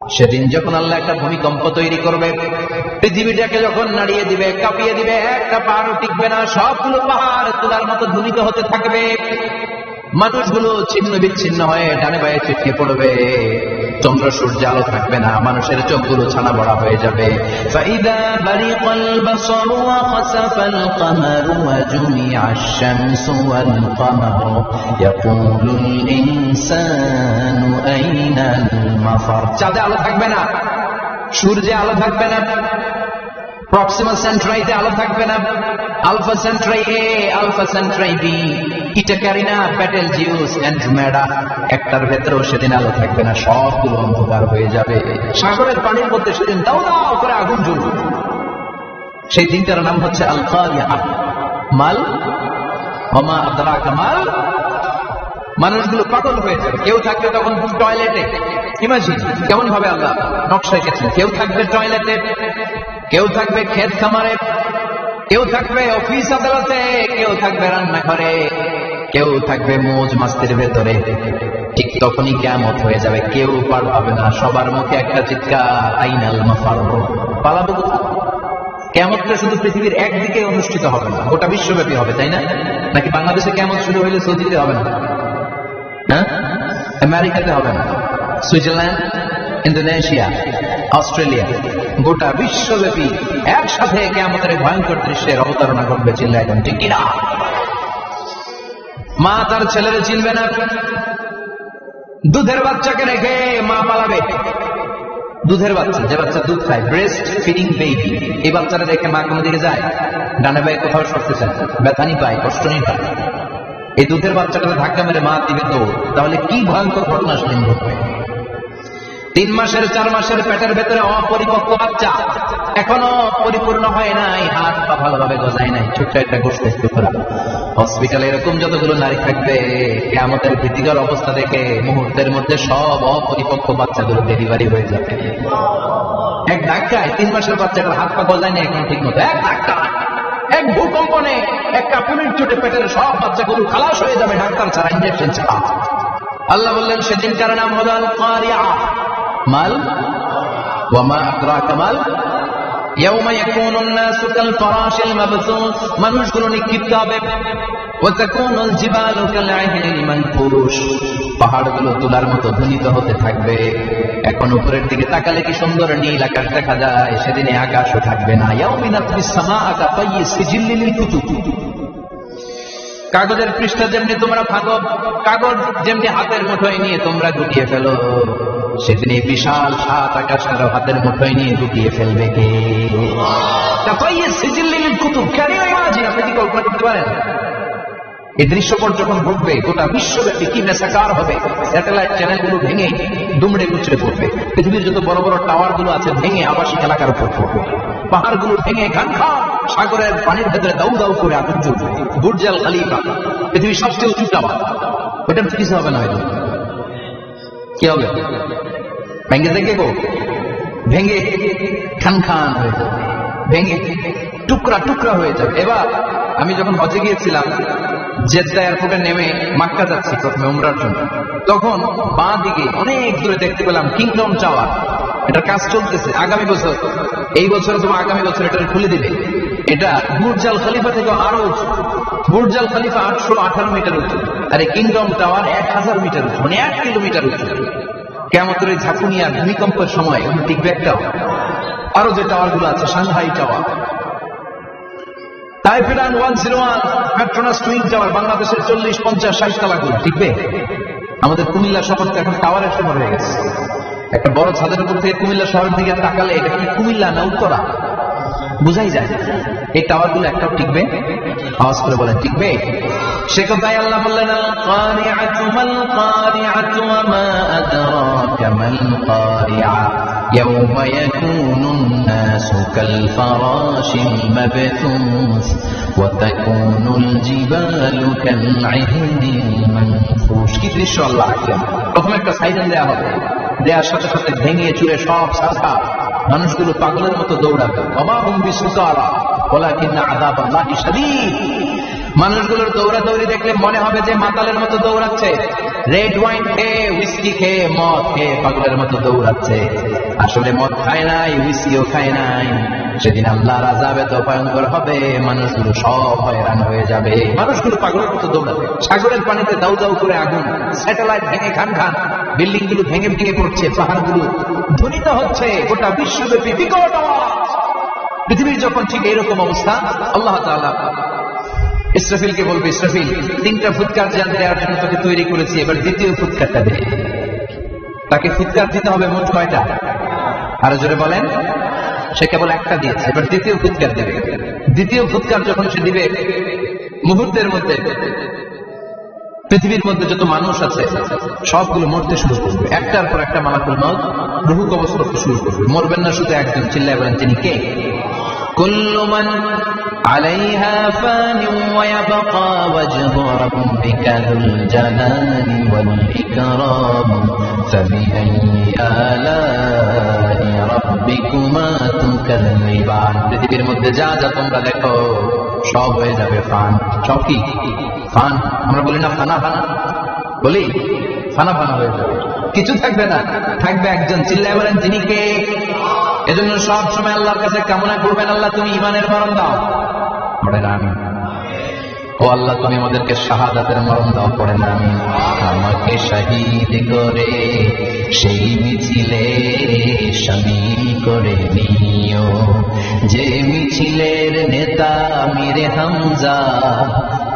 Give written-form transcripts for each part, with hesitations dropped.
সেদিন যখন আল্লাহ একটা ভূমিকম্প তৈরি করবে, পৃথিবীটাকে যখন নাড়িয়ে দিবে, কাঁপিয়ে দিবে, একটা পাহাড়ও টিকবে না, সবগুলো পাহাড় তুলার মতো ধুলিত হতে থাকবে, মানুষগুলো ছিন্ন বিচ্ছিন্ন হয়ে ডানে বায়ে ছিটকে পড়বে, চন্দ্র সূর্য আলো থাকবে না, মানুষের চোখগুলো ছানা বড়া হয়ে যাবে। ফাইদা বারিকাল বাসারু ওয়া খাসাফাল কামারু ওয়া জুমিআশ শামসু ওয়াল কামারু ইয়াকুলুল ইনসানু আইনাল মাফার। চাঁদে আলো থাকবে না, সূর্যে আলো থাকবে না, প্রক্সিমা সেন্ট্রাইতে আলো থাকবে না, Alpha Centauri A, Alpha Centauri B, Eta Carinae, Betelgeuse, Andromeda, একটার ভেতরেও সেদিন আলো থাকবে না, সবগুলো অন্ধকার হয়ে যাবে। সাগরের পানির মধ্যে সেদিন দাও দাও করে আগুন জ্বলবে। সেই দিনটার নাম হচ্ছে আল কারিআহ। মাল ওমা আদরাকা মাল। মানুষগুলো পাগল হয়ে যাবে। কেউ থাকবে তখন টয়লেটে, ইমাজিন কেমন ভাবে আল্লাহ নকশা এঁকেছেন। কেউ থাকবে টয়লেটে, কেউ থাকবে ক্ষেত খামারে, কেউ থাকবে অফিস আদালতে, কেউ থাকবে রান্নাঘরে, কেউ থাকবে মৌজ মাস্তির ভেতরে। ঠিক তখনই কিয়ামত হয়ে যাবে, কেউ পার পাবে না, সবার মুখে একটা চিৎকার, আইনাল মাফার। পালাবো কোথায়? কিয়ামতটা শুধু পৃথিবীর একদিকে অনুষ্ঠিত হবে না, গোটা বিশ্বব্যাপী হবে, তাই না? নাকি বাংলাদেশে কিয়ামত শুরু হইলে সৌদিতে হবে না, হ্যাঁ, আমেরিকাতে হবে না, সুইজারল্যান্ড, ইন্দোনেশিয়া, অস্ট্রেলিয়া, গোটা বিশ্বব্যাপী একসাথে কিয়ামতের ভয়ঙ্কর দৃশ্যের অবতারণা ঘটবে। চিল্লায় এখন ঠিক কিনা? মা তার ছেলেরে চিনবে না, দুধের বাচ্চাকে রেখে মা পালাবে। দুধের বাচ্চা, যে বাচ্চা দুধ খায়, ব্রেস্ট ফিডিং বেবি, এই বাচ্চারা রেখে মা কোনো দিকে যায়? ডানে বায়ে কোথাও সরতে চায়, ব্যথানি পায়, কষ্ট নেই পায়। এই দুধের বাচ্চাটাকে ধাক্কা মেরে মা দিবে দৌড়। তাহলে কি ভয়ঙ্কর ঘটনা সেদিন ঘটবে। 3 মাসের 4 মাসের পেটের ভেতরে অপরিপক্ক বাচ্চা, এখনো পরিপূর্ণ হয় নাই, হাত পা ভালোভাবে গজায় নাই, ছোট্ট একটা গোষ্ঠ টুকরা। হসপিটালে এরকম যতগুলো নারী থাকবে, কিয়ামতের ভীতিকর অবস্থা দেখে মুহূর্তের মধ্যে সব অপরিপক্ক বাচ্চাগুলো ডেলিভারি হয়ে যাবে। এক ধাক্কায় 3 মাসের বাচ্চাটার হাত পা গজায় নাই এখন ঠিক মতো, এক ধাক্কা, এক ভূকম্পনে, একটা পুলির চোটে পেটের সব বাচ্চাগুলো খালাস হয়ে যাবে, ডাক্তার ছাড়া, ইনজেকশন ছাড়া। আল্লাহ বললেন সেদিনকার নাম হলো আল কারিআহ। মাল ওয়া মা আদরাকা মাল। ইয়াউমা ইয়াকুনুন নাসু কাল ফারাশিল মাবসুস, মানুষগুলো নিক্ষিপ্ত হবে। ওয়া তাকুনুল জিবালু কাল আহলিল মানফুশ, পাহাড়গুলো তুলার মতো ধ্বনিত হতে থাকবে। এখন উপরের দিকে তাকালে কি সুন্দর নীল আকাশ দেখা যায়, সেদিনে আকাশও থাকবে না। ইয়াউমিন আতমিস সামাআ কাতাইয়িস সিজিল্লিল কুতুব, কাগজের পৃষ্ঠা যেমনি তোমরা ভাগো, কাগজ যেমনি হাতের মুঠোয় নিয়ে তোমরা গুটিয়ে ফেলো, সেদিন এই বিশাল 7 আকাশ কারো হাতের মুঠোয় নিয়ে গুটিয়ে ফেলবে কে? কাতাইয়িস সিজিল্লিল কুতুব। Can you imagine? আপনি কি কল্পনা করতে পারেন এই দৃশ্যপট যখন ঘটবে? গোটা বিশ্বব্যাপী কি মেসাকার হবে। স্যাটেলাইট চ্যানেলগুলো ভেঙে দুমড়ে মুচড়ে পড়বে, পৃথিবীর যত বড় বড় টাওয়ার গুলো আছে ভেঙে আবাসিক এলাকার উপর পড়বে, পাহাড়গুলো ভেঙে খান খান সাগরের পানির ভেতরে দাউ দাউ করে আগুন জ্বলবে। বুর্জ আল খলিফা, পৃথিবীর সবচেয়ে উঁচু টাওয়ার, ওটার কিছু হবে না। হয়তো কি হবে? ভেঙে দেখে ভেঙে খান খান হয়ে যাবে, ভেঙে টুকরা টুকরা হয়ে যাবে। এবার আমি যখন হজে গিয়েছিলাম, জেদ্দা এয়ারপোর্টে নেমে মক্কা যাচ্ছি প্রথমে উমরার জন্য, তখন বাঁ দিকে অনেক দূরে দেখতে পেলাম কিংডম টাওয়ার। এটার কাজ চলতেছে। আগামী বছর, এই বছর অথবা আগামী বছর এটা খুলে দিবে। এটা বুর্জ আল খলিফা থেকে আরো উঁচু। বুর্জ আল খলিফা 818 মিটার উঁচু, আর এই কিংডম টাওয়ার 1000 মিটার উঁচু, মানে 1 কিলোমিটার উঁচু। কিয়ামতের এই ঝাঁকুনি আর ভূমিকম্পের সময় ওখানে টিকবে একটা। আরো যে টাওয়ার গুলো আছে, সাংহাই টাওয়ার, টাইফেডান 101, পেট্রোনাস টুইন টাওয়ার, বাংলাদেশের 40, 50, 60 তলাগুলো টিকবে। আমাদের কুমিল্লা শহর তো এখন টাওয়ারের শহর হয়ে গেছে। একটা বড় ছাদের উপর থেকে কুমিল্লা শহরের দিকে তাকালে এটা কি কুমিল্লা না উত্তরা বুঝাই যায়। এই টাওয়ার গুলো একটাও টিকবে? আওয়াজ করে বলেন টিকবে? সে কথাই আল্লাহ বললেন আল কারিআতু মাল কারিআতু ওয়া মা আদরাকা মাল কারিআহ ইয়াউমা ইয়াকুনুন নাসু কাল ফারাশিল মাবথুস ওয়া তাকুনুল জিবালু কাল আহলিল মানফুশ। কি দৃশ্য আল্লাহ আঁকলেন। প্রথমে একটা সাইরেন দেয়া হবে, দেওয়ার সাথে সাথে ভেঙে চুরে সব সাথা মানুষগুলো পাগলের মতো দৌড়াবে। ওয়া মা হুম বিসুকারা ওয়ালাকিন্না আযাবাল্লাহি শাদীদ। মানুষগুলোর দৌড়াদৌড়ি দেখলে মনে হবে যে মাতালের মতো দৌড়াচ্ছে, রেড ওয়াইন খেয়ে, উইস্কি খেয়ে, মদ খেয়ে পাগলের মতো দৌড়াচ্ছে। আসলে মদ খায় নাই, উইস্কিও খায় নাই। সেদিন আল্লাহর আযাব এত ভয়ঙ্কর হবে, মানুষগুলো সব হয়রান হয়ে যাবে। মানুষগুলো পাগলের মতো দৌড়াবে, সাগরের পানিতে দাউ দাউ করে আগুন, স্যাটেলাইট ভেঙে খান খান, বিল্ডিং গুলো ভেঙে ভেঙে পড়ছে, পাহাড়গুলো ধ্বনিত হচ্ছে, গোটা বিশ্বব্যাপী বিকট আওয়াজ। পৃথিবীর যখন ঠিক এরকম অবস্থা, আল্লাহ তাআলা ইসরাফিলকে বলবে, ইসরাফিল, 3টা ফুৎকার দেওয়ার জন্য তোকে তৈরি করেছি, এবার দ্বিতীয় ফুৎকারটা দে। তাকে ফুৎকার দিতে হবে মোট কয়টা? আরো জোরে বলেন। সে কেবল একটা দিয়েছে, এবার দ্বিতীয় ফুৎকার দেবে। দ্বিতীয় ফুৎকার যখন সে দিবে, মুহূর্তের মধ্যে পৃথিবীর মধ্যে যত মানুষ আছে সবগুলো মরতে শুরু করবে, একটার পর একটা মালাকুল মউত রূহ কবজ করতে শুরু করবে। মরবেন না শুধু একজন, চিল্লায় বলেন তিনি কে? কুল্লু মান আলাইহা ফানিন ওয়া ইয়াবকা ওয়াজহু রাব্বিকা যুল জালালি ওয়াল ইকরাম ফাবিআইয়ি আলাই রাব্বিকুমা তুকাল্লিবান। পৃথিবীর মধ্যে যা যা তোমরা দেখো সব হয়ে যাবে ফান। সব কি ফান? আমরা বলি না ফানা ফানা, বলি ফানা ফানা হয়ে যাবে, কিছু থাকবে না, থাকবে একজন, চিল্লায় বলেন তিনি কে? এজন্য সব সময় আল্লাহর কাছে কামনা করবেন, আল্লাহ তুমি ঈমানের মরণ দাও। পড়েন আমিন। ও আল্লাহ তুমি আমাদেরকে শাহাদাতের মরণ দাও। পড়েন আমিন। আমাকে শহীদ করে সেই মিছিলে শামিল করে নিও, যে মিছিলের নেতা মীরে হামজা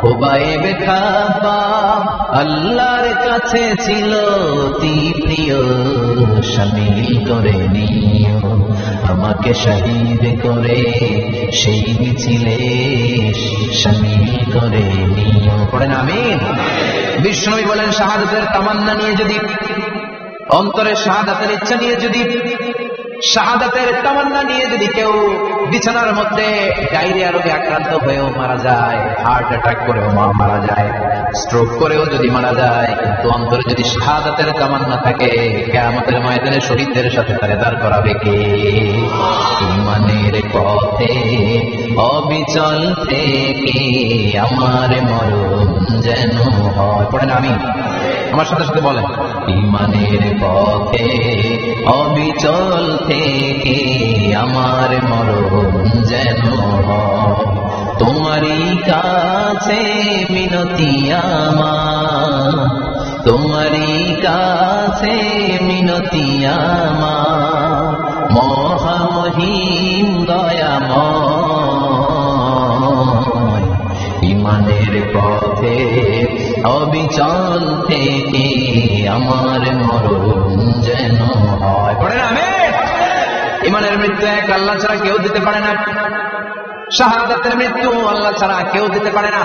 ওবায়েবে খাব্বাব আল্লাহর কাছে ছিল অতি প্রিয়, শামিল করে নিও আমাকে শহীদ করে সেই মিছিলে শামিল করে নিও। পড়েন আমিন। বিষ্ণু বলেন শাহাদাতের তামান্না নিয়ে যদি, অন্তরে শাহাদাতের ইচ্ছা নিয়ে যদি, শাহাদাতের তামান্না নিয়ে যদি কেউ বিছানার মধ্যে ডায়রিয়া রোগে আক্রান্ত হয়েও মারা যায়, হার্ট অ্যাটাক করেও মারা যায়, স্ট্রোক করেও যদি মারা যায়, কিন্তু অন্তরে যদি শাহাদাতের তামান্না থাকে, কিয়ামতের ময়দানে শহীদদের সাথে তারে দাঁড় করাবে কে? ঈমানের পথে অবিচল থেকে আমার মরণ যেন হয়। পড়েন আমিন। আমার সাথে সাথে বলেন, ঈমানের পথে অবিচল থেকে আমার মরণ যেন হয়। তোমারই কাছে মিনতি আমার, তোমারই কাছে মিনতি আমার, মহামহিম দয়াময়। ঈমানের পথে অবিচল থেকে আমার মরণ যেন হয়। পড়েন আমিন। ঈমানের মৃত্যু এক আল্লাহ ছাড়া কেউ দিতে পারে না, শাহাদাতের মৃত্যু আল্লাহ ছাড়া কেউ দিতে পারে না।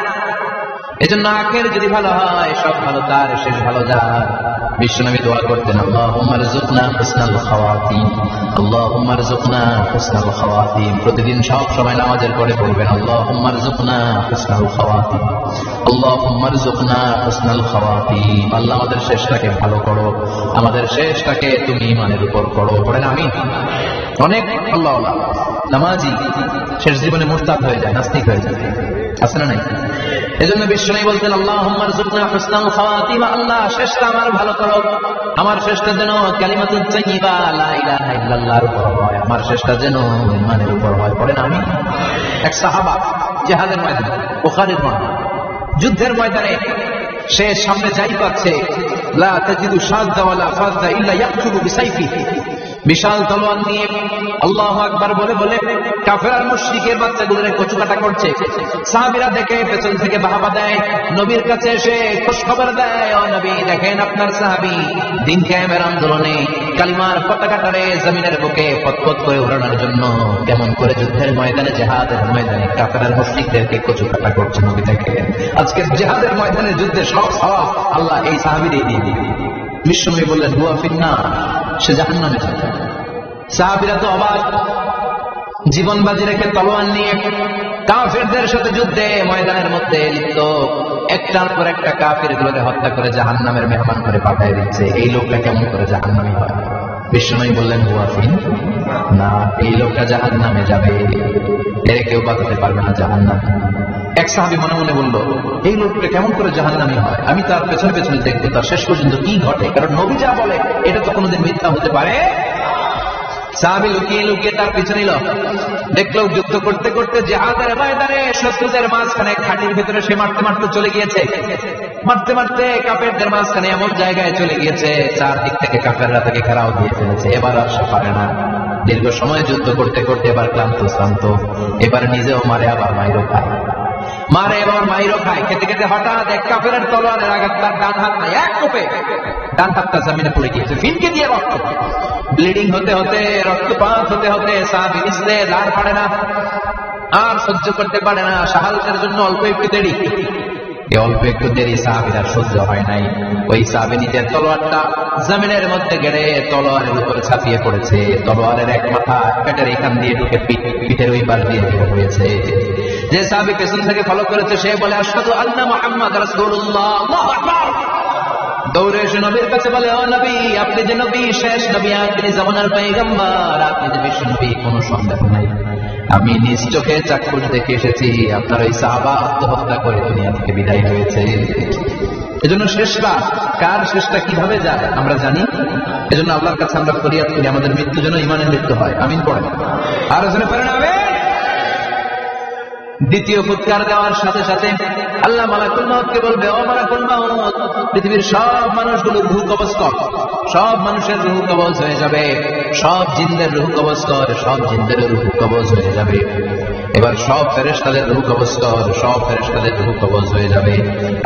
এজন্য আখের যদি ভালো হয়, সব ভালো তার, শেষ ভালো যার। বিশ্বনবী দোয়া করতেন, আল্লাহুম্মা রযুকনা হুসনাল খাওয়াতিম, আল্লাহুম্মা রযুকনা হুসনাল খাওয়াতিম। প্রতিদিন সব সময় নামাজের পরে পড়বেন, আল্লাহুম্মা রযুকনা হুসনাল খাওয়াতিম, আল্লাহুম্মা রযুকনা হুসনাল খাওয়াতিম। আল্লাহ আমাদের শেষটাকে ভালো করো, আমাদের শেষটাকে তুমি ঈমানের উপর করো। পড়েন আমিন। অনেক আল্লাহওয়ালা নামাজি শেষ জীবনে মুরতাদ হয়ে যায়, নাস্তিক হয়ে যায়, আছে না নাই? এজন্য বিশ্বনবী বলতেন, আল্লাহুম্মা রযুকনা হুসনাল খাওয়াতিম, আল্লাহ শেষটা আমার ভালো করো, আমার শেষটা যেন কালিমাতুত তাইয়্যিবা লা ইলাহা ইল্লাল্লাহর উপর হয়, আমার শেষটা যেন ঈমানের উপর হয়। পড়েন আমিন। এক সাহাবা জিহাদের ময়দানে, বুখারীর বর্ণনা, যুদ্ধের ময়দানে সে সামনে যাই পাচ্ছে, লা তাজিদু শাযযা ওয়ালা ফাযযা ইল্লা ইয়াকতুলু বিসাইফিহি, বিশাল তলোয়ার নিয়ে আল্লাহু আকবার বলে বলে কাফের আর মুশরিকের বাচ্চাগুলোরে কচুকাটা করছে। সাহাবীরা দেখে পেছন থেকে বাহাবা দেয়, নবীর কাছে এসে খোঁজ খবর দেয়, ও নবী দেখেন আপনার সাহাবী দিন কায়েমের আন্দোলনে কালিমার পতাকাটারে জমিনের বুকে ফতফত করে উড়ানোর জন্য কেমন করে যুদ্ধের ময়দানে, জিহাদের ময়দানে কাফের আর মুশরিকদেরকে কচুকাটা করছে। নবী দেখেন আজকে জিহাদের ময়দানে যুদ্ধে সব সওয়াব আল্লাহ এই সাহাবীরই দিয়ে দিবে। বিশ্বনবী বললেন, হুয়া ফিন্নার, সে জাহান্নামে যাবে। সাহাবীরা তো অবাক, জীবন বাজি রেখে তলোয়ার নিয়ে কাফেরদের সাথে যুদ্ধে ময়দানের মধ্যে লিপ্ত, একটার পর একটা কাফেরগুলোকে হত্যা করে জাহান্নামের মেহমান করে পাঠিয়ে দিচ্ছে। এই লোকটা কেমন করে জাহান্নামী হয়? বিশ্বনবী বললেন, হুয়া ফিন না, এই লোকটা জাহান্নামে যাবে, এর কেউ বাঁচাতে পারবে না জাহান্নামে। এক সাহাবী মনে মনে বলল, এই লোকটা কেমন করে জাহান্নামী হয়, আমি তার পেছনে পেছনে দেখবো তার শেষ পর্যন্ত কি ঘটে, কারণ নবী যা বলে এটা তো কোনোদিন মিথ্যা হতে পারে। সাহাবী লুকিয়ে লুকিয়ে তার পিছনে নিল, দেখলো যুদ্ধ করতে করতে জিহাদের ময়দানে শত্রুদের মাঝখানে খাটির ভিতরে সে মারতে মারতে চলে গিয়েছে, মারতে মারতে কাফেরদের মাঝখানে এমন জায়গায় চলে গিয়েছে চারদিক থেকে কাফেররা তাকে ঘেরাও দিয়ে ফেলেছে। এবার আর সে পারে না, দীর্ঘ সময় যুদ্ধ করতে করতে এবার ক্লান্ত, এবার নিজেও মারে আবার মাইরও খায়, মারে এবার মাইরও খায়। খেতে খেতে হঠাৎ এক কাফেরের তলোয়ারের আঘাত তার ডান হাত নাই, এক কোপে ডান হাতটা জমিনে পড়ে গিয়েছে, ফিনকে দিয়ে রক্ত, ব্লিডিং হতে হতে রক্তপাত হতে হতে সাহাবী নিঃশ্বাস আর পারে না, আর সহ্য করতে পারে না। সাহায্যের জন্য অল্প একটু দেরি, এই অল্প একটু দেরি সাহাবীর আর সহ্য হয় নাই। ওই সাহাবী নিজের তলোয়ারটা জমিনের মধ্যে গেড়ে তলোয়ারের উপরে ছাপিয়ে পড়েছে, তলোয়ারের এক মাথা পেটের এখান দিয়ে ঢুকে পিঠের ওই পাশ দিয়ে বের হয়েছে। যে সাহাবী পেছন থেকে ফলো করেছে সে বলে, আশহাদু আন্না মুহাম্মাদ রাসূলুল্লাহ, আল্লাহু আকবার। দৌড়ে এসে নবীর কাছে বলে, ও নবী, আপনি যে নবী, শেষ নবী, আপনি জামানার পয়গম্বর, আপনি যে বিশ্ব নবী, কোনো সন্দেহ নাই, আমি নিজ চোখে চাক্ষুষ দেখে এসেছি আপনার ওই সাহাবা আত্মহত্যা করে দুনিয়া থেকে বিদায় হয়েছে। এজন্য শেষটা কার, শেষটা কিভাবে যায় আমরা জানি। এজন্য আল্লাহর কাছে আমরা ফরিয়াদ করি আমাদের মৃত্যু যেন ইমানের মৃত্যু হয়। আমিন পড়েন, আর যেন পড়েন আমিন। দ্বিতীয় ফুৎকার দেওয়ার সাথে সাথে আল্লাহ মালাকুল মউতকে বলবে, ও মালাকুল মউত, পৃথিবীর সব মানুষগুলোর রূহ কবজ কর, সব মানুষের রূহ কবজ হয়ে যাবে, সব জিনদের রূহ কবজ কর, সব জিনদের রূহ কবজ হয়ে যাবে। এবার সব ফেরেশতাদের রূহ কবজ কর, সব ফেরেশতাদের রূহ কবজ হয়ে যাবে।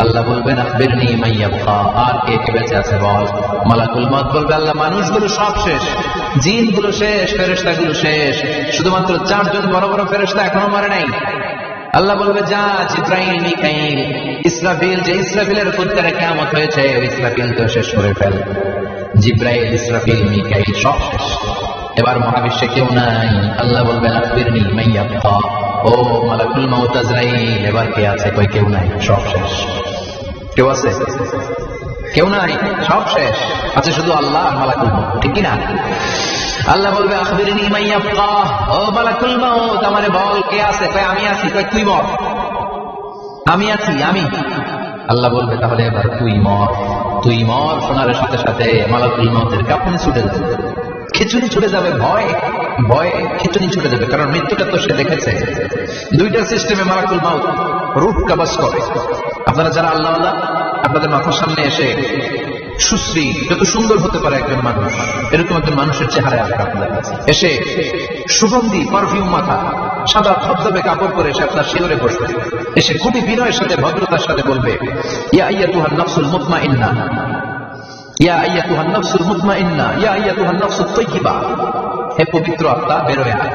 আল্লাহ বলবেন, আখবিরনি মান ইয়াবকা, আর কে কে বেঁচে আছে বল। মালাকুল মউত বলবে, আল্লাহ মানুষগুলো সব শেষ, জিনগুলো শেষ, ফেরেশতাগুলো শেষ, শুধুমাত্র 4 জন বড় বড় ফেরেশতা এখনো মরে নাই। আল্লাহ বলবে, যা জিবরাইল, মিকাইল, ইসরাফিল, যে ইসরাফিলের ফুৎকারে কিয়ামত হয়েছে, ওই ইসরাফিল তো শেষ করে ফেল। জিবরাইল, ইসরাফিল, মিকাইল সব শেষ, এবার মহাবিশ্বে কেউ নাই। আল্লাহ বলবেন, আখবিরনি মান ইয়াবকা, ও মালাকুল মউত আজরাইল, এবার কে আছে? কই কেউ নাই, সব শেষ। কেউ আছে? কেউ নাই, সব শেষ, আছে শুধু আল্লাহ আর মালাকুল মউত, ঠিক কি না? আল্লাহ বলবে, আখবিরনি মান ইয়াবকা, ও মালাকুল মউত, আমারে বল কে আছে? কই আমি আছি। কই তুই মর। আমি আছি, আমি। আল্লাহ বলবে, তাহলে এবার তুই মর, তুই মর। শোনার সাথে সাথে মালাকুল মউতের কাঁপুনি ছুটে যাবে, খিচুনি ছুটে যাবে, ভয় ভয়ে খিচুনি ছুটে যাবে, কারণ মৃত্যুটা তো সে দেখেছে। দুইটা সিস্টেমে মালাকুল মউত রূহ কবজ করে। আপনারা যারা আল্লাহ আল্লাহ, আপনাদের মাথার সামনে এসে সুশ্রী, যত সুন্দর হতে পারে একজন মানুষ, এরকম একজন মানুষের চেহারায় আসবে আপনাদের কাছে, এসে সুগন্ধি পারফিউম মাথা, সাদা ধবধবে কাপড় পরে এসে আপনার শিয়রে বসবে, এসে খুবই বিনয়ের সাথে ভদ্রতার সাথে বলবে, ইয়া আইয়াতুহান নাফসুল মুতমাইন্না, ইয়া আইয়াতুহান নাফসুল মুতমাইন্না, ইয়া আইয়াতুহান নাফসুত তাইয়্যিবা, হে পবিত্র আত্মা বের হয়ে আয়।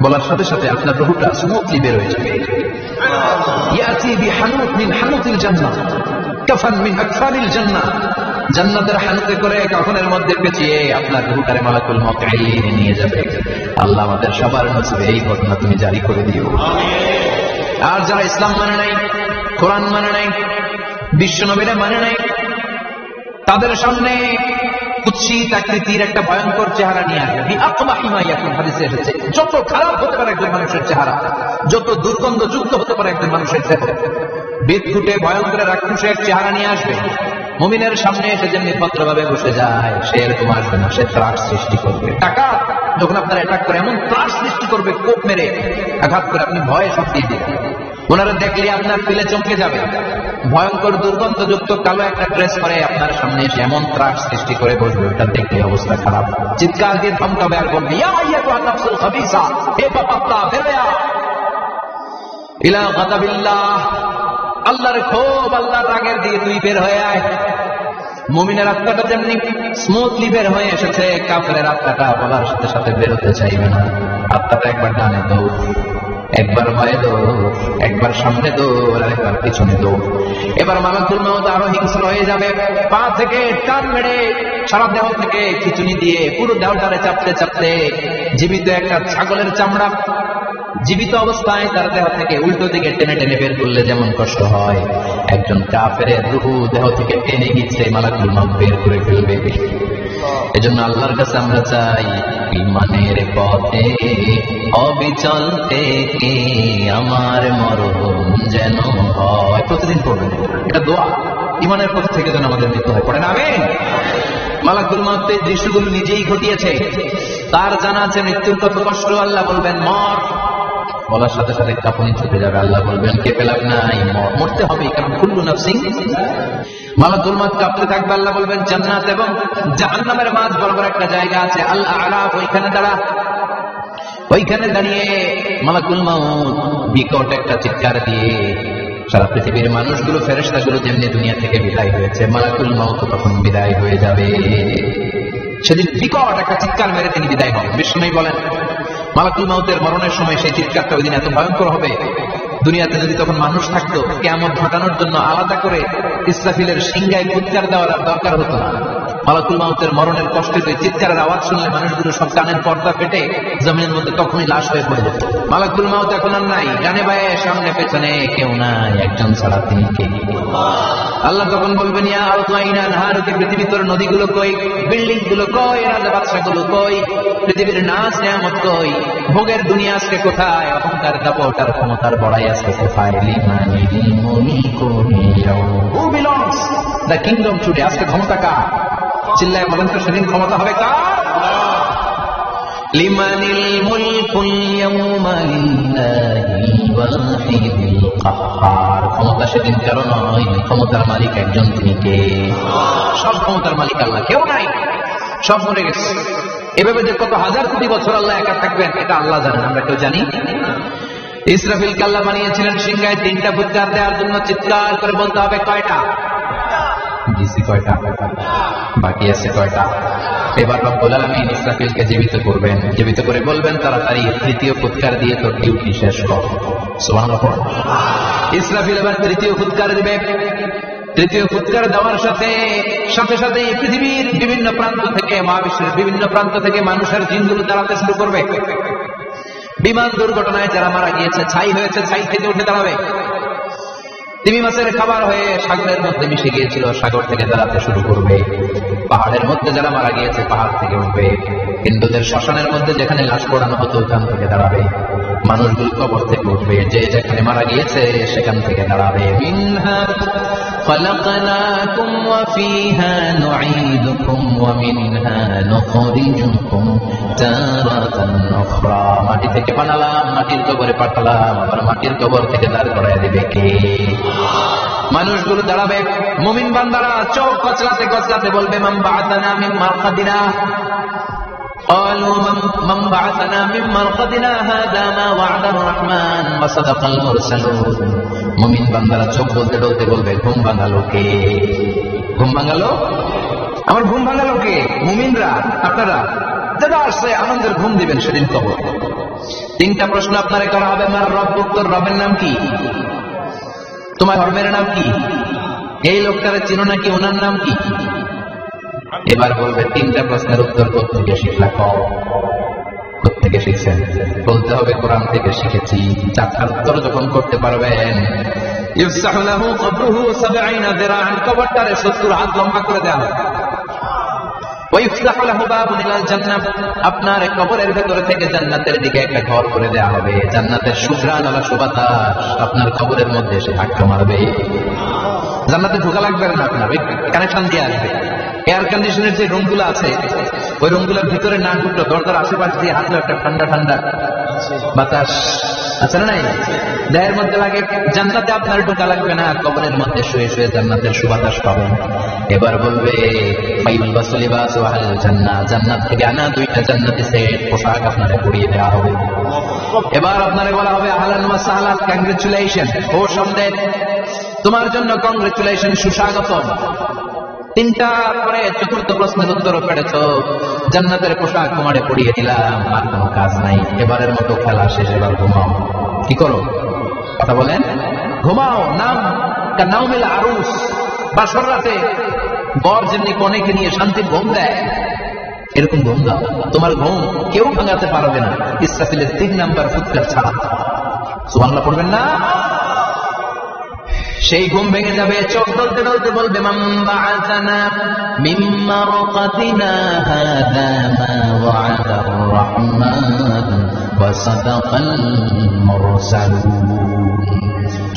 বলার সাথে সাথে আপনার রূহটা স্মুথলি বের হয়ে যাবে। ইয়াতি বিহানুত মিন হানুতিল জান্নাহ, কাফান মিন আকফানিল জান্নাহ, জান্নাতের হানুতে করে কাফনের মধ্যে পেঁচিয়ে আপনার রূহটারে মালাকুল মউত আইনে নিয়ে যাবে। আল্লাহ আমাদের সবার নসিবে এই ঘটনা তুমি জারি করে দিও। আর যারা ইসলাম মানে নাই, কোরআন মানে নাই, বিশ্ব নবীরা মানে নাই, তাদের সামনে কুৎসিত আকৃতির একটা ভয়ঙ্কর চেহারা নিয়ে আসবে। হাদিসে এসেছে, যত খারাপ হতে পারে একজন মানুষের চেহারা, যত দুর্গন্ধযুক্ত হতে পারে একজন মানুষের চেহারা, বিদ্যুটে ভয়ঙ্কর রাক্ষসের চেহারা নিয়ে আসবে। মুমিনের সামনে এসে যেমনি ভদ্রভাবে বসে যায়, সে এরকম আসবে না, সে ত্রাস সৃষ্টি করবে। টাকা যখন আপনার অ্যাটাক করে এমন ত্রাস সৃষ্টি করবে, কোপ মেরে আঘাত করে আপনি ভয়ে সব দিয়ে দিবেন। ওনারা দেখলে আপনার পিলে চমকে যাবে। ভয়ঙ্কর দুর্গন্ধযুক্ত কালো একটা ড্রেস পরে আপনার সামনে এসে এমন ত্রাস সৃষ্টি করে বসবে, ওটা দেখলে অবস্থা খারাপ। চিৎকার দিয়ে ধমকাবে আর বলবে, ইয়া আইয়াতুহান নাফসুল খাবিসা, হে পাপাত্তা বের হয়ে আয় ইলা গাদাবিল্লাহ, আল্লাহর ক্ষোভ, আল্লাহর রাগের দিকে তুই বের হয়ে আয়। মুমিনের আত্মাটা যেমনি স্মুথলি বের হয়ে এসেছে, কাফেরের আত্মাটা বলার সাথে সাথে বেরোতে চাইবে না। আত্মাটা একবার ডানে দৌড়, একবার ভয়ে দৌড়, একবার সামনে দৌড়, আর একবার পিছনে দৌড়। এবার মালাকুল মউত আরো হিংস্র হয়ে যাবে, পা থেকে টান মেরে সারা দেহ থেকে খিচুনি দিয়ে পুরো দেহটারে চাপতে চাপতে জীবিত একটা ছাগলের চামড়া জীবিত অবস্থায় তার দেহ থেকে উল্টো দিকে টেনে টেনে বের করলে যেমন কষ্ট হয়, একজন কাফেরের রূহ দেহ থেকে টেনে গিয়ে মালাকুল মউত বের করে ফেলবে। এজন্য আল্লাহর কাছে আমরা চাই ঈমানের পথে অবিচল থেকে আমার মরণ যেন হয়। প্রতিদিন পড়বেন, এটা দোয়া। ঈমানের পথ থেকে যেন আমাদের মৃত্যু হয়। পড়েন আমিন। মালাকুল মউত এই দৃশ্যগুলো নিজেই ঘটিয়েছে, তার জানা আছে মৃত্যুর কত কষ্ট। আল্লাহ বলবেন মর, বলার সাথে সাথে কাঁপুনি ছুটে যাবে। আল্লাহ বলবেন কে পেলাম নাই, মরতে হবে, কারণ কুল্লু নাফসিন। মালাকুল মউত কাঁপতে থাকবে। আল্লাহ বলবেন জান্নাত এবং জাহান্নামের মাঝ বরাবর একটা জায়গা আছে, আল আ'লা, ওইখানে দাঁড়া। ওইখানে দাঁড়িয়ে মালাকুল মউত বিকট একটা চিৎকার দিয়ে সারা পৃথিবীর মানুষগুলো, ফেরেশতাগুলো যেমনি দুনিয়া থেকে বিদায় হয়েছে, মালাকুল মউত তখন বিদায় হয়ে যাবে। সেদিন বিকট একটা চিৎকার মেরে তিনি বিদায় হন। বিষ্ণু বলেন মালাকুল মউতের মরণের সময় সেই চিৎকারটা ওই দিন এত ভয়ঙ্কর হবে, দুনিয়াতে যদি তখন মানুষ থাকতো কিয়ামত ঘটানোর জন্য আলাদা করে ইসরাফিলের সিংহায় চিৎকার দেওয়ার দরকার হতো না। মালাকুল মউতের মরণের কষ্টে চিৎকারের আওয়াজ শুনলে মানুষগুলো সব কানের পর্দা ফেটে জমিনের মধ্যে তখনই লাশ হয়ে পড়ে যেত। মালাকুল মউত এখন আর নাই, ডানে বায়ে সামনে পেছনে কেউ নাই, একজন ছাড়া তিনি কে? আল্লাহ তখন বলবেন ইয়া আউতাইনা নাহারুকে, পৃথিবীর নদীগুলো কই, বিল্ডিং গুলো কই, রাজা বাদশাগুলো কই, পৃথিবীর নাজ নিয়ামত কই, ভোগের দুনিয়া আজকে কোথায়, অহংকার দাপটার ক্ষমতার বড়াই আজকে কোথায়? লিমানিল মুলকু ইয়াউম, who belongs the kingdom today, আজকে ক্ষমতা কার? চিল্লায় বলেন তো, সেদিন ক্ষমতা হবে কার? লিমানিল মুলকুল ইয়াউমা লিল্লাহিল ওয়াহিদিল কাহ্হার, ক্ষমতা সেদিন কারো নয়, ক্ষমতার মালিক একজন, তিনি কে? সব ক্ষমতার মালিক আল্লাহ, কেউ নাই, সব মরে গেছে। এভাবে যে কত হাজার কোটি বছর আল্লাহ একা থাকবেন এটা আল্লাহ জানেন, আমরা কেউ জানি? ইসরাফিলকে আল্লাহ বানিয়েছিলেন সিংহায় 3টা ফুৎকার দেওয়ার জন্য। চিৎকার করে বলতে হবে কয়টা? দিছি কয়টা? বাকি আছে কয়টা? এবার রব্বুল আলামিন ইসরাফিলকে জীবিত করবেন, জীবিত করে বলবেন তাড়াতাড়ি 3য় ফুৎকার দিয়ে তোর ডিউটি শেষ কর। সুবহানাল্লাহ। ইসরাফিল এবার 3য় ফুৎকার দিবে। 3য় ফুৎকার দেওয়ার সাথে সাথে পৃথিবীর বিভিন্ন প্রান্ত থেকে, মহাবিশ্বের বিভিন্ন প্রান্ত থেকে মানুষের জিনগুলো দাঁড়াতে শুরু করবে। বিমান দুর্ঘটনায় যারা মারা গিয়েছে, ছাই হয়েছে, ছাই থেকে উঠে দাঁড়াবে। তিমি মাছের খাবার হয়ে সাগরের মধ্যে মিশে গিয়েছিল, সাগর থেকে দাঁড়াতে শুরু করবে। পাহাড়ের মধ্যে যারা মারা গিয়েছে, পাহাড় থেকে উঠবে। হিন্দুদের শ্মশানের মধ্যে যেখানে লাশ পোড়ানো হতো, ওখান থেকে দাঁড়াবে। মানুষগুলো কবর থেকে উঠবে, যে যেখানে মারা গিয়েছে সেখান থেকে দাঁড়াবে। মিনহা খালাকনাকুম ওয়া ফিহা নুঈদুকুম ওয়া মিনহা নুখরিজুকুম তারাতান উখরা, মাটি থেকে বানালাম, মাটির কবরে পাঠালাম, আবার মাটির কবর থেকে দাঁড় করায় দিবে কে? মানুষগুলো দাঁড়াবে। মুমিন বান্দারা চোখ কচলাতে কচলাতে বলবে মান বা'আতানা মিন মারকাদিনা, قالوا من بعثنا من مرقدنا هذا ما وعد الرحمن وصدق المرسلون। মুমিন বান্দারা চোখ বলতে বলতে বলবে ঘুম ভাঙালো কে? ঘুম ভাঙালো? আমার ঘুম ভাঙালো কে? মুমিনরা, আপনারা যারা আসছে আনন্দের ঘুম দিবেন সেদিন কবর। 3টা প্রশ্ন আপনারে করা হবে। আমার রব, তোর রবের নাম কি? তোমার ধর্মের নাম কি? এই লোকটারে চিনো নাকি? ওনার নাম কি? এবার বলবে 3টা প্রশ্নের উত্তর কোত্থেকে শিখলা? কোত্থেকে শিখছেন? বলতে হবে কোরআন থেকে শিখেছি। 4টার উত্তর যখন করতে পারবেন, ইফসাহু লাহু কবরুহু 70 যিরাআন, কবরটারে 70 হাত লম্বা করে দেওয়া হবে। ওয়াইফতাহু লাহু বাবুন ইলাল জান্নাহ, আপনার কবরের ভেতরে থেকে জান্নাতের দিকে একটা ঘর করে দেওয়া হবে। জান্নাতের সুঘ্রাণ আলা সুবাতাস আপনার কবরের মধ্যে এসে ধাক্কা মারবে। জান্নাতে ঢোকা লাগবে না, আপনার ওই কানেকশন দিয়ে আসবে। এয়ার কন্ডিশনের যে রুমগুলো আছে, ওই রুমগুলোর ভিতরে না ঢুকলো, দরজার আশেপাশে দিয়ে হাঁটলো একটা ঠান্ডা ঠান্ডা বাতাস আছে না নাই? দেহের মধ্যে লাগে। জান্নাতে আপনার ঢোকা লাগবে না, কবরের মধ্যে শুয়ে শুয়ে জান্নাতের সুবাতাস পাবেন। এবার বলবে ফাইলবাসু লিবাসু আহলিল জান্নাহ, জান্নাত থেকে আনা 2টা জান্নাতি সেট পোশাক আপনারে পরিয়ে দেওয়া হবে। এবার আপনারে বলা হবে আহলান ওয়া সাহলান, কংগ্রেচুলেশন, ও সন্দেহ, তোমার জন্য কংগ্রেচুলেশন, সুস্বাগতম। 3টা পরে 4র্থ প্রশ্নের উত্তর পেরেছ, জান্নাতের পোশাক তোমারে পরিয়ে দিলাম, আর কোনো কাজ নাই, এবারের মতো খেলা শেষ, এবার ঘুমাও। কি করো? কথা বলেন। ঘুমাও। নাম কানাউমিল আরুস, বাসর রাতে বর যেমনি কনেকে নিয়ে শান্তির ঘুম দেয়, এরকম ঘুম দাও। তোমার ঘুম কেউ ভাঙাতে পারবে না, ইসরাফিলের 3 নাম্বার ফুৎকার ছাড়া। সুবহানাল্লাহ পড়বেন না? সেই ঘুম ভেঙে যাবে, চোখ ডলতে ডলতে বলবে মান বাআসানা মিন মারকাতিনা হাদা মা ওয়া'দার রাহমান ওয়া সাদাকাল মুরসালুন।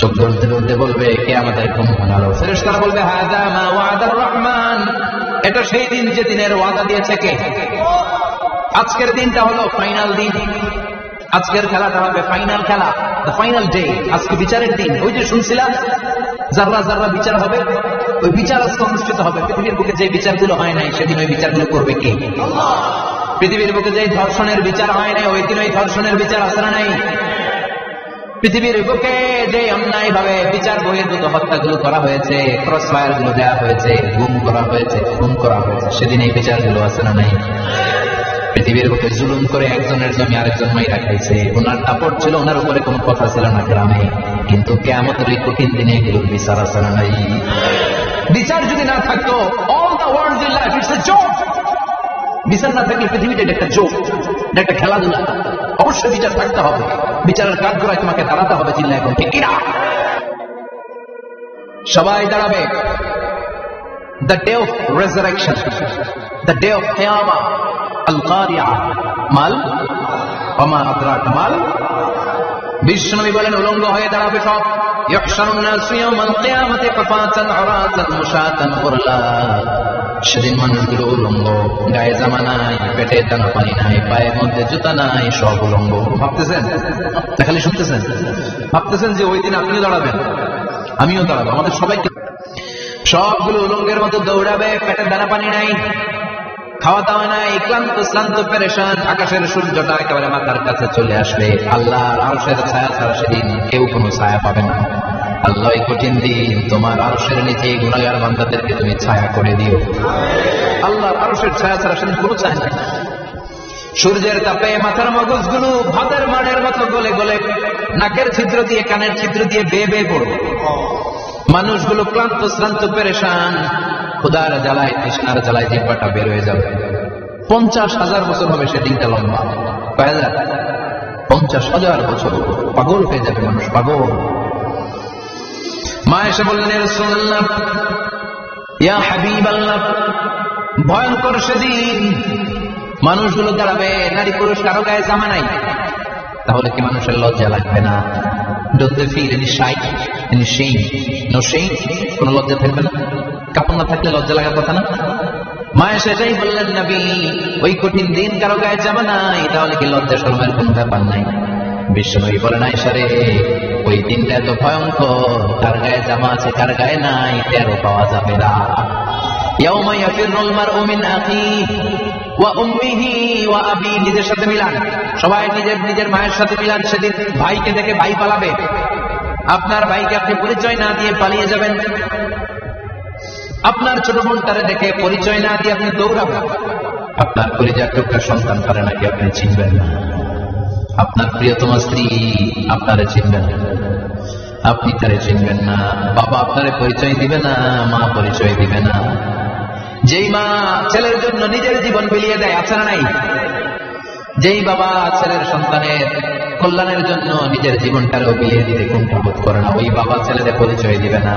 চোখ ডলতে ডলতে বলবে কে আমাদের ঘুম ভাঙালো? ফেরেশতারা বলবে হাদা মা ওয়া'দার রহমান, এটা সেই দিন যে দিনের ওয়াদা দিয়েছে কে? আজকের দিনটা হলো ফাইনাল দিন, আজকের খেলাটা হবে ফাইনাল খেলা, দ্য ফাইনাল ডে। আজকে বিচারের দিন। ওই যে শুনছিলাম যাররা যাররা বিচার হবে, ওই বিচার আজকে অনুষ্ঠিত হবে। পৃথিবীর বুকে যে বিচারগুলো হয় নাই সেদিন ওই বিচারগুলো করবে কে? পৃথিবীর বুকে যে ধর্ষণের বিচার হয় নাই ওই দিন ওই ধর্ষণের বিচার আছে না নাই? পৃথিবীর বুকে যে অন্যায় ভাবে বিচার বহির্ভূত হত্যাগুলো করা হয়েছে, ক্রস ফায়ার গুলো দেওয়া হয়েছে, গুম করা হয়েছে, খুন করা হয়েছে, সেদিন এই বিচারগুলো আছে না নাই? পৃথিবীর বুকে জুলুম করে একজনের জমি আরেকজন মাইরা খাইছে, ওনার দাপট ছিল, ওনার উপরে কোনো কথা ছিল না গ্রামে, কিন্তু কিয়ামতের এই কঠিন দিনে এগুলোর বিচার আছে না নাই? বিচার যদি না থাকতো, all the world in life it's a joke. বিচার না থাকলে পৃথিবীটা একটা জোক, এটা একটা খেলাধুলা। অবশ্যই বিচার থাকতে হবে, বিচারের কাঠগড়ায় তোমাকে দাঁড়াতে হবে। চিল্লা এখন ঠিক কিনা? সবাই দাঁড়াবে। The day of resurrection, the day of কিয়ামা, আল কারিয়া মাল ওমা আদরাক মাল। বিশ্বনবী বলেন উলঙ্গ হয়ে দাঁড়াবে সব। ইহশারুন নাস ইয়াওমাল কিয়ামাতি কাফাতান উরাতান মুশাতান গুরলা। সেদিন মানুষগুলো উলঙ্গ, গায়ে জামা নাই, পেটে দানা পানি নাই, পায়ের মধ্যে জুতা নাই, সব উলঙ্গ। ভাবতেছেন না খালি শুনতেছেন? ভাবতেছেন যে ওই দিন আপনিও দাঁড়াবেন, আমিও দাঁড়াবো, আমাদের সবাইকে সবগুলো উলঙ্গের মতো দৌড়াবে, পেটে দানা পানি নাই, খাওয়া দাওয়া নাই, ক্লান্ত শ্রান্ত পেরেশান। আকাশের সূর্যটা একেবারে মাথার কাছে চলে আসবে। আল্লাহর আরশের ছায়া ছাড়া সেদিন কেউ কোনো ছায়া পাবে না। আল্লাহ এই কঠিন দিন তোমার আরশের নিচে গুনাহগার বান্দাদেরকে তুমি ছায়া করে দিও। আল্লাহর আরশের ছায়া ছাড়া সেদিন কোনো ছায়া নাই। সূর্যের তাপে মাথার মগজগুলো ভাতের মাড়ের মতো গলে গলে নাকের ছিদ্র দিয়ে কানের ছিদ্র দিয়ে বেয়ে বেয়ে পড়বে। মানুষগুলো ক্লান্ত শ্রান্ত পেরেশান, ক্ষুধার জ্বালায় তৃষ্ণার জ্বালায় জিহ্বাটা বের হয়ে যাবে। 50,000 বছর হবে সেদিনটা লম্বা। কয় হাজার? 50,000 বছর। পাগল হয়ে যাবে মানুষ, পাগল। মা এসে বললেন ইয়া রাসূলুল্লাহ, ইয়া হাবিবাল্লাহ, ভয়ঙ্কর সেদিন মানুষগুলো দাঁড়াবে, নারী পুরুষ কারো গায়ে জামা নাই। তাহলে কি মানুষের লজ্জা লাগবে না? Don't they feel any shy, any shame? No shame? কোন লজ্জা থাকবে না? কাপড় না থাকলে লজ্জা লাগার কথা না? মায়ের সেটাই বললেন নবী, ওই কঠিন দিন কারো গায়ে জামা নাই, তাহলে কি লজ্জা শরমের কোন ব্যাপার নাই? বিশ্বনবী বলেন আয়েশা রে, ওই দিনটা এত ভয়ঙ্কর, কার গায়ে জামা আছে কার গায়ে নাই টেরও পাওয়া যাবে না। ইয়াউমা ইয়াফিরুল মারউ মিন আখিহি ওয়া উম্মিহি ওয়া আবি। নিজের সাথে মিলান, সবাই নিজের নিজের মায়ের সাথে মিলান। সেদিন ভাইকে দেখে ভাই পালাবে। আপনার ভাইকে আপনি পরিচয় না দিয়ে পালিয়ে যাবেন। আপনার ছোট বোনটারে দেখে পরিচয় না দিয়ে আপনি দৌড়াবেন। আপনার পরিচয় টুকরা সন্তান পারে নাকি আপনি চিনবেন না। আপনার প্রিয়তমা স্ত্রী আপনারে চিনবেন না, আপনি তারে চিনবেন না। বাবা আপনারে পরিচয় দিবে না, মা পরিচয় দিবে না। যেই মা ছেলের জন্য নিজের জীবন বিলিয়ে দেয়, আছে না নাই? যেই বাবা ছেলের সন্তানের কল্যাণের জন্য নিজের জীবনটারও বিলিয়ে দিতে কুণ্ঠাবোধ করে না, ওই বাবা ছেলেদের পরিচয় দিবে না।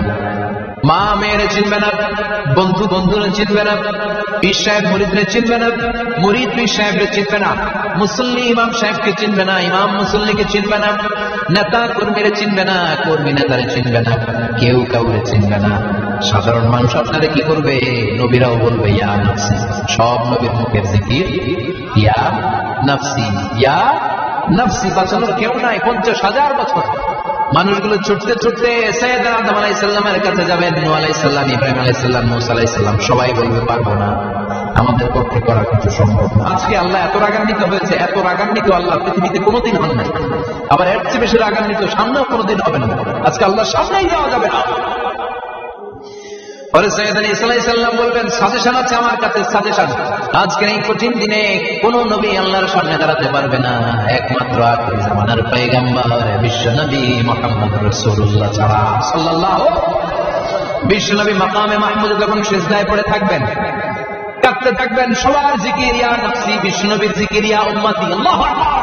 মা মেয়ের চিনবে না, বন্ধু বন্ধুরা চিনবে না, পীর সাহেব মুরিদরে চিনবে না, মুরিদ পীর সাহেবকে চিনবে না, মুসল্লি ইমাম সাহেবকে চিনবে না, ইমাম মুসল্লিকে চিনবে না, নেতা কর্মীরা চিনবে না, কর্মী নেতারে চিনবে না, কেউ কাউরে চিনবে না। সাধারণ মানুষ আপনারা কি করবে? নবীরাও বলবে ইয়া নাফসি। সব নবীর মুখের জিকির ইয়া নাফসি, ইয়া নাফসি। বাঁচানোর কেউ নাই। 50,000 বছর মানুষগুলো ছুটতে ছুটতে সাইয়েদনা আদম আলাইহিস সালামের কাছে যাবেন। নূহ আলাইহিস সালাম, ইব্রাহিম আলাইহিস সালাম, মুসা আলাইহিস সালাম, সবাই বলবে পারবো না, আমাদের পক্ষে করা কিছু সম্ভব না। আজকে আল্লাহ এত রাগান্বিত হয়েছে, এত রাগান্বিত আল্লাহ পৃথিবীতে কোনোদিন হন নাই। আবার এর চেয়ে বেশি রাগান্বিত সামনেও কোনোদিন হবে না। আজকে আল্লাহ সামনেই যাওয়া যাবে না। পরে সাইয়েদনা ঈসা আলাইহিস সালাম বলবেন সাজেশন আছে আমার কাছে, সাজেশন। আজকের এই কঠিন দিনে কোন নবী আল্লাহর সামনে দাঁড়াতে পারবে না, একমাত্র আখির জামানার পয়গম্বর বিশ্ব নবী মুহাম্মদ রাসূলুল্লাহ ছাড়া সাল্লাল্লাহু। বিশ্ব নবী মাকামে মাহমুদে যখন সিজদায় পড়ে থাকবেন, কাঁদতে থাকবেন, সবার জিকির ইয়া নাফসি, বিশ্ব নবীর জিকির ইয়া উম্মতি। আল্লাহু আকবার।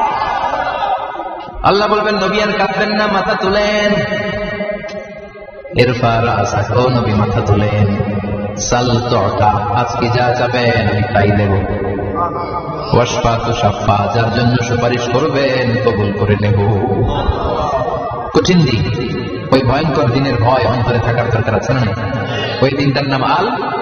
আল্লাহ বলবেন নবী আর কাঁদবেন না, মাথা তুলেন। ইরফা রাসাক, ও নবী মাথা তুলেন, সাল তুতা, আজকে যা চাবেন আমি তাই দেব। ওয়াশফা তুশাফা, যার জন্য সুপারিশ করবেন কবুল করে নেব। কঠিন দিন, ওই ভয়ঙ্কর দিনের ভয় অন্তরে থাকার দরকার আছে না? ওই দিনটার নাম আল